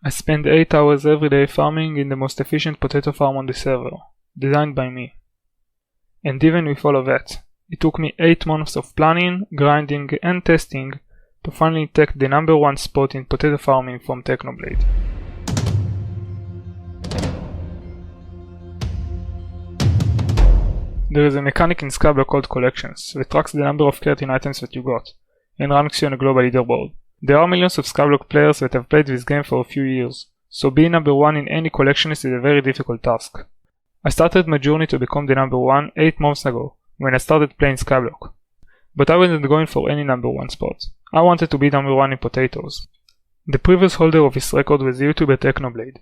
I spend 8 hours every day farming in the most efficient potato farm on the server, designed by me. And even with all of that, it took me 8 months of planning, grinding and testing to finally take the number 1 spot in potato farming from Technoblade. There is a mechanic in Skyblock called Collections that tracks the number of keratin items that you got, and ranks you on a global leaderboard. There are millions of Skyblock players that have played this game for a few years, so being number 1 in any collectionist is a very difficult task. I started my journey to become the number 1 8 months ago, when I started playing Skyblock. But I wasn't going for any number 1 spot. I wanted to be number 1 in potatoes. The previous holder of this record was the YouTuber Technoblade,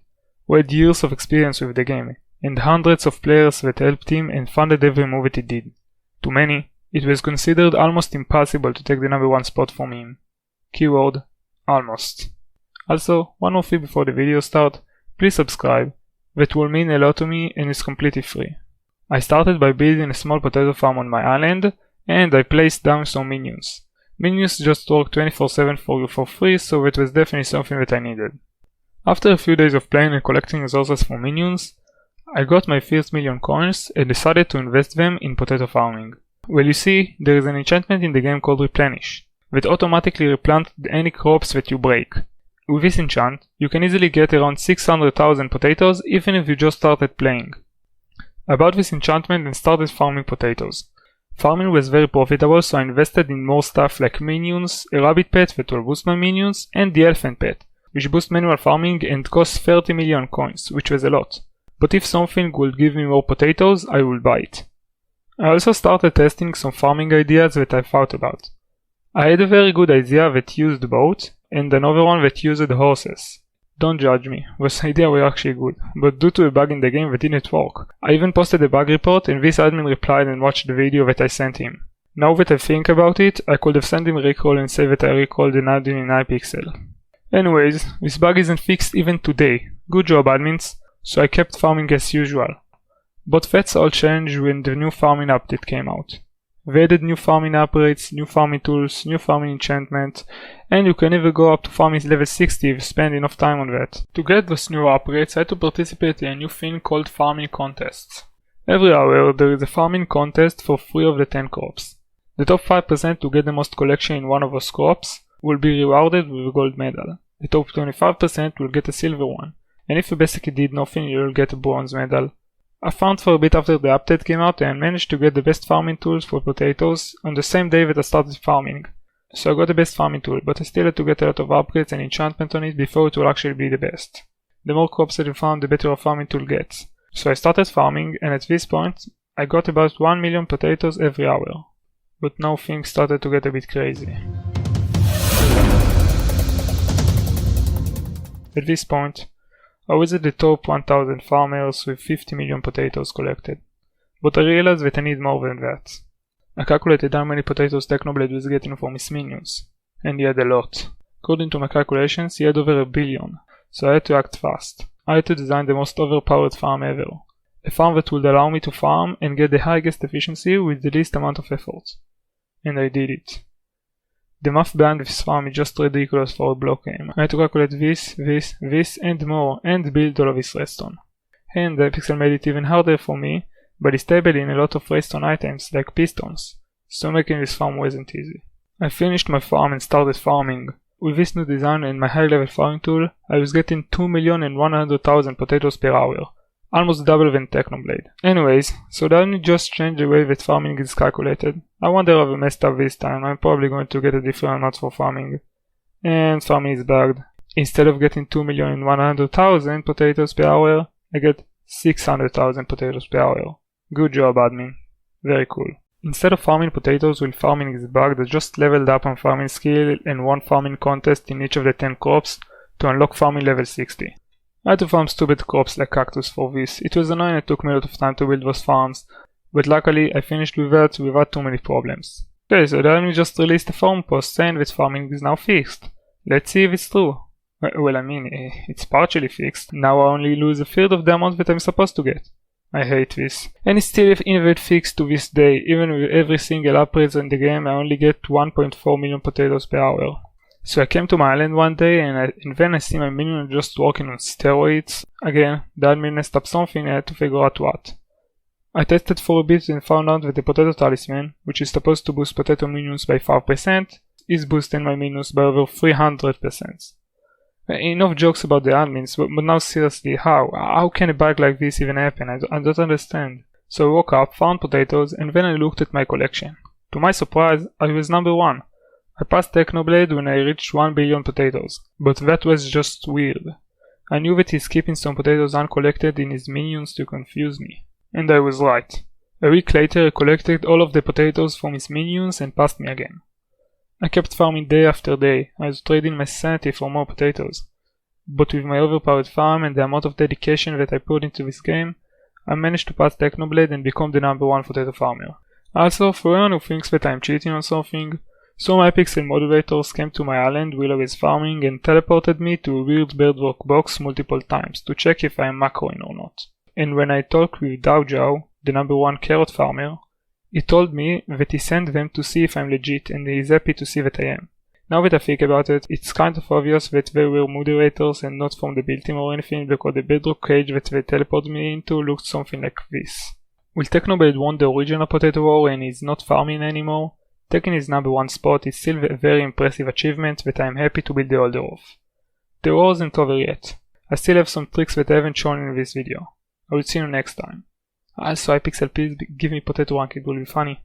who had years of experience with the game, and hundreds of players that helped him and funded every move that he did. To many, it was considered almost impossible to take the number 1 spot from him. Keyword, almost. Also, one more thing before the video start, please subscribe, that will mean a lot to me and is completely free. I started by building a small potato farm on my island, and I placed down some minions. Minions just work 24/7 for you for free, so it was definitely something that I needed. After a few days of playing and collecting resources for minions, I got my first million coins and decided to invest them in potato farming. Well, you see, there is an enchantment in the game called Replenish, that automatically replant any crops that you break. With this enchant, you can easily get around 600,000 potatoes even if you just started playing. I bought this enchantment and started farming potatoes. Farming was very profitable, so I invested in more stuff like minions, a rabbit pet that will boost my minions, and the elephant pet, which boosts manual farming and costs 30 million coins, which was a lot. But if something would give me more potatoes, I will buy it. I also started testing some farming ideas that I thought about. I had a very good idea that used boat, and another one that used horses. Don't judge me, those ideas were actually good, but due to a bug in the game that didn't work. I even posted a bug report and this admin replied and watched the video that I sent him. Now that I think about it, I could have sent him a recall and say that I recalled the 99 pixel. Anyways, this bug isn't fixed even today. Good job admins, so I kept farming as usual. But that's all changed when the new farming update came out. We added new farming upgrades, new farming tools, new farming enchantment, and you can even go up to farming level 60 if you spend enough time on that. To get those new upgrades, I had to participate in a new thing called farming contests. Every hour there is a farming contest for 3 of the 10 crops. The top 5% to get the most collection in one of those crops will be rewarded with a gold medal. The top 25% will get a silver one, and if you basically did nothing you will get a bronze medal. I found for a bit after the update came out and managed to get the best farming tools for potatoes on the same day that I started farming. So I got the best farming tool, but I still had to get a lot of upgrades and enchantment on it before it will actually be the best. The more crops that you farm, the better a farming tool gets. So I started farming, and at this point I got about 1 million potatoes every hour. But now things started to get a bit crazy. At this point, I was at the top 1000 farmers with 50 million potatoes collected, but I realized that I need more than that. I calculated how many potatoes Technoblade was getting from his minions, and he had a lot. According to my calculations, he had over 1 billion, so I had to act fast. I had to design the most overpowered farm ever, a farm that would allow me to farm and get the highest efficiency with the least amount of effort. And I did it. The math behind this farm is just ridiculous for a block game. I had to calculate this and more and build all of this redstone. And Hypixel made it even harder for me by disabling a lot of redstone items like pistons, so making this farm wasn't easy. I finished my farm and started farming. With this new design and my high level farming tool, I was getting 2,100,000 potatoes per hour, almost double than Technoblade. Anyways, so that only just changed the way that farming is calculated. I wonder if I messed up this time. I'm probably going to get a different amount for farming. And farming is bugged. Instead of getting 2,100,000 potatoes per hour, I get 600,000 potatoes per hour. Good job admin. Very cool. Instead of farming potatoes while farming is bugged, I just leveled up on farming skill and won farming contest in each of the 10 crops to unlock farming level 60. I had to farm stupid crops like cactus for this. It was annoying and it took me a lot of time to build those farms, but luckily I finished with that without too many problems. Okay, so then we just released a forum post saying that farming is now fixed. Let's see if it's true. Well, I mean, it's partially fixed. Now I only lose a third of the amount that I'm supposed to get. I hate this. And it's still even fixed to this day. Even with every single upgrade in the game, I only get 1.4 million potatoes per hour. So I came to my island one day and then I see my minion just working on steroids. Again, the admin messed up something and I had to figure out what. I tested for a bit and found out that the Potato Talisman, which is supposed to boost potato minions by 5%, is boosting my minions by over 300%. Enough jokes about the admins, but now seriously, how can a bug like this even happen? I don't understand. So I woke up, found potatoes, and then I looked at my collection. To my surprise, I was number 1. I passed Technoblade when I reached 1 billion potatoes, but that was just weird. I knew that he's keeping some potatoes uncollected in his minions to confuse me. And I was right. A week later I collected all of the potatoes from his minions and passed me again. I kept farming day after day. I was trading my sanity for more potatoes. But with my overpowered farm and the amount of dedication that I put into this game, I managed to pass Technoblade and become the number 1 potato farmer. Also, for anyone who thinks that I'm cheating on something, some Hypixel moderators came to my island while I was farming and teleported me to a weird birdwalk box multiple times to check if I am macroing or not. And when I talked with Daojao, the number 1 carrot farmer, he told me that he sent them to see if I'm legit and he is happy to see that I am. Now that I think about it, it's kind of obvious that they were moderators and not from the build team or anything, because the bedrock cage that they teleported me into looked something like this. Will Technoblade won the original Potato War and is not farming anymore, taking his number 1 spot is still a very impressive achievement that I am happy to be the holder of. The war isn't over yet. I still have some tricks that I haven't shown in this video. I will see you next time. Also, Hypixel, please give me Potato Rank, it will be funny.